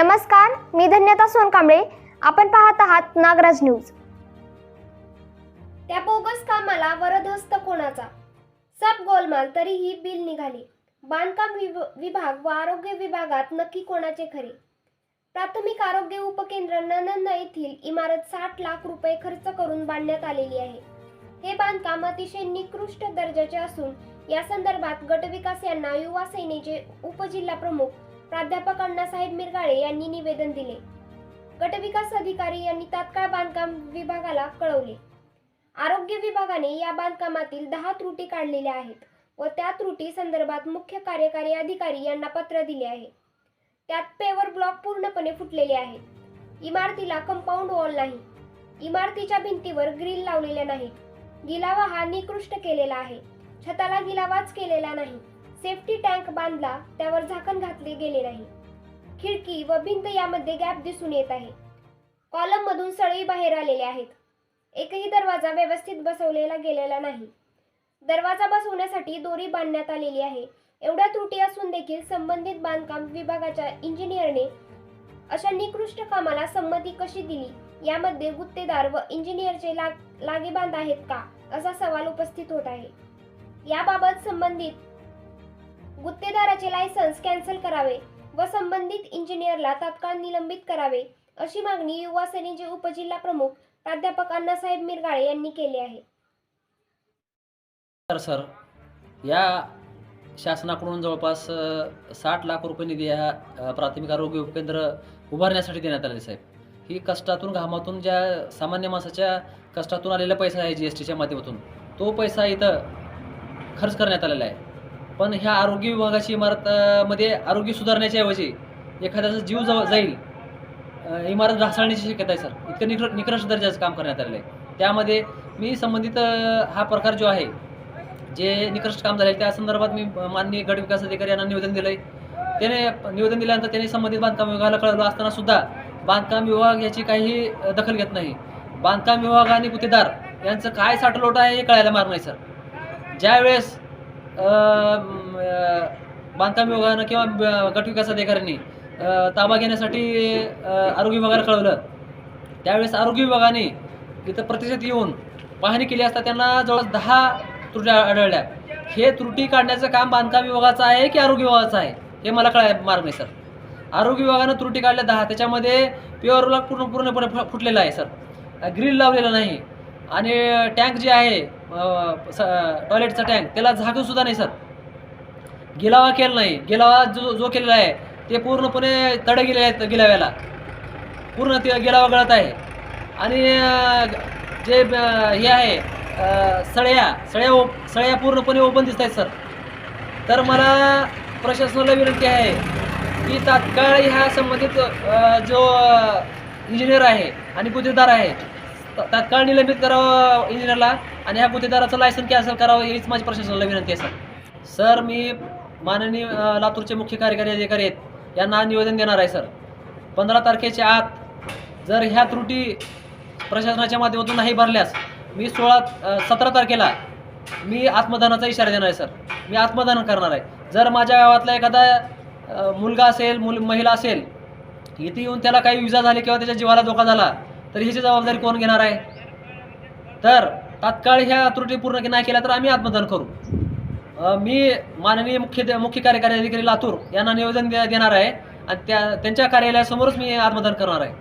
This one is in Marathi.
नमस्कार, मी धन्यता सोनकांबळे. आपण पाहत आहात नागराज न्यूज. त्या बोगस कामाला वरदहस्त कोणाचा? सब गोलमाल तरीही बिल निघाले. बांधकाम विभाग व आरोग्य विभागात नक्की कोणाचे खरे? प्राथमिक आरोग्य उपकेंद्र नणंद येथील इमारत 60 लाख रुपये खर्च करून बांधण्यात आलेली आहे. हे बांधकाम अतिशय निकृष्ट दर्जाचे असून या संदर्भात गटविकास यांना युवा सेनेचे उपजिल्हा प्रमुख प्राध्यापक अण्णासाहेब मिरगाळे यांनी निवेदन दिले. गटविकास अधिकारी यांनी तात्काळ बांधकाम विभागाला कळवले. आरोग्य विभागाने या बांधकामातील 10 त्रुटी काढलेल्या आहेत व त्या त्रुटी संदर्भात मुख्य कार्यकारी अधिकारी यांना पत्र दिले आहे. त्यात पेवर ब्लॉक पूर्णपणे फुटलेले आहेत. इमारतीला कंपाऊंड वॉल नाही. इमारतीच्या भिंतीवर ग्रिल लावलेल्या नाहीत. गिलावा हा निकृष्ट केलेला आहे. छताला गिलावाच केलेला नाही. सेफ्टी टँक बांधला, त्यावर झाकण घातले गेले नाही. खिडकी व भिंत यामध्ये गॅप दिसून येत आहे. कॉलम मधून सळई बाहेर आलेले आहेत. एकही दरवाजा व्यवस्थित बसवलेला गेलेला नाही. दरवाजा बसवण्यासाठी दोरी बांधण्यात आलेली आहे. एवढ्या त्रुटी असून देखील संबंधित बांधकाम विभागाच्या इंजिनियरने अशा निकृष्ट कामाला संमती कशी दिली? यामध्ये गुत्तेदार व इंजिनियरचे लागेबांध आहेत का, असा सवाल उपस्थित होत आहे. याबाबत संबंधित गुत्तेदाराचे लायसन्स कॅन्सल करावे व संबंधित इंजिनियरला तात्काळ निलंबित करावे, अशी मागणी युवा सेनेचे उपजिल्हा प्रमुख प्राध्यापक अण्णासाहेब मिरगाळे यांनी केली आहे. सर, या शासनाकडून जवळपास 60 लाख रुपये निधी या प्राथमिक आरोग्य उपकेंद्र उभारण्यासाठी देण्यात आले. साहेब, ही कष्टातून घामातून ज्या सामान्य माणसाच्या कष्टातून आलेला पैसा आहे, GSTच्या माध्यमातून तो पैसा इथं खर्च करण्यात आलेला आहे. पण ह्या आरोग्य विभागाची इमारतमध्ये आरोग्य सुधारण्याच्या ऐवजी एखाद्याचा जीव जाईल, इमारत ढासळण्याची शक्यता आहे. सर, इतकं निकृष्ट दर्जाचं काम करण्यात आलेलं आहे. त्यामध्ये मी संबंधित हा प्रकार जो आहे, जे निकृष्ट काम झाले त्या संदर्भात मी माननीय गट विकास अधिकारी यांना निवेदन दिलं आहे. त्याने निवेदन दिल्यानंतर त्यांनी संबंधित बांधकाम विभागाला कळवलं असताना सुद्धा बांधकाम विभाग याची काही दखल घेत नाही. बांधकाम विभाग आणि गुत्तेदार यांचं काय साठलोट आहे हे कळायला मार्ग नाही. सर, ज्यावेळेस बांधकाम विभागानं किंवा गट विकास अधिकाऱ्यांनी ताबा घेण्यासाठी आरोग्य विभागाला कळवलं, त्यावेळेस आरोग्य विभागाने इथं प्रत्यक्षात येऊन पाहणी केली असता त्यांना जवळ 10 त्रुटी आढळल्या. हे त्रुटी काढण्याचं काम बांधकाम विभागाचं आहे की आरोग्य विभागाचं आहे हे मला कळायला मार्ग नाही. सर, आरोग्य विभागानं त्रुटी काढल्या 10, त्याच्यामध्ये प्युअर ब्लॉक पूर्णपणे फुटलेला आहे. सर, ग्रिल लावलेला नाही आणि टँक जे आहे टॉयलेटचा टँक त्याला झाकण सुद्धा नाही. सर, गिलावा केला नाही. गिलावा जो केलेला आहे ते पूर्णपणे तडे गेले आहेत. गिलाव्याला पूर्ण ते गिलावा गळत आहे. आणि जे हे आहे सळ्या पूर्णपणे ओपन दिसत आहेत. सर, तर मला प्रशासनाला विनंती आहे की तात्काळ ह्या संबंधित जो इंजिनियर आहे आणि गुत्तेदार आहे तात्काळ निलंबित करावं इंजिनियरला आणि ह्या गुत्तेदाराचं लायसन कॅन्सल करावं, हीच माझी प्रशासनाला विनंती आहे. सर, मी माननीय लातूरचे मुख्य कार्यकारी अधिकारी आहेत यांना निवेदन देणार आहे. सर, 15 तारखेच्या आत जर ह्या त्रुटी प्रशासनाच्या माध्यमातून नाही भरल्यास मी 17 तारखेला मी आत्मदानाचा इशारा देणार आहे. सर, मी आत्मदान करणार आहे. जर माझ्या गावातला एखादा मुलगा असेल, महिला असेल, इथे येऊन त्याला काही इजा झाली किंवा त्याच्या जीवाला धोका झाला तर ह्याची जबाबदारी कोण घेणार आहे? तर तात्काळ ह्या त्रुटी पूर्ण नाही केल्या तर आम्ही आत्मदान करू. मी माननीय मुख्य कार्यकारी अधिकारी लातूर यांना निवेदन देणार आहे आणि त्यांच्या कार्यालयासमोरच मी आत्मदान करणार आहे.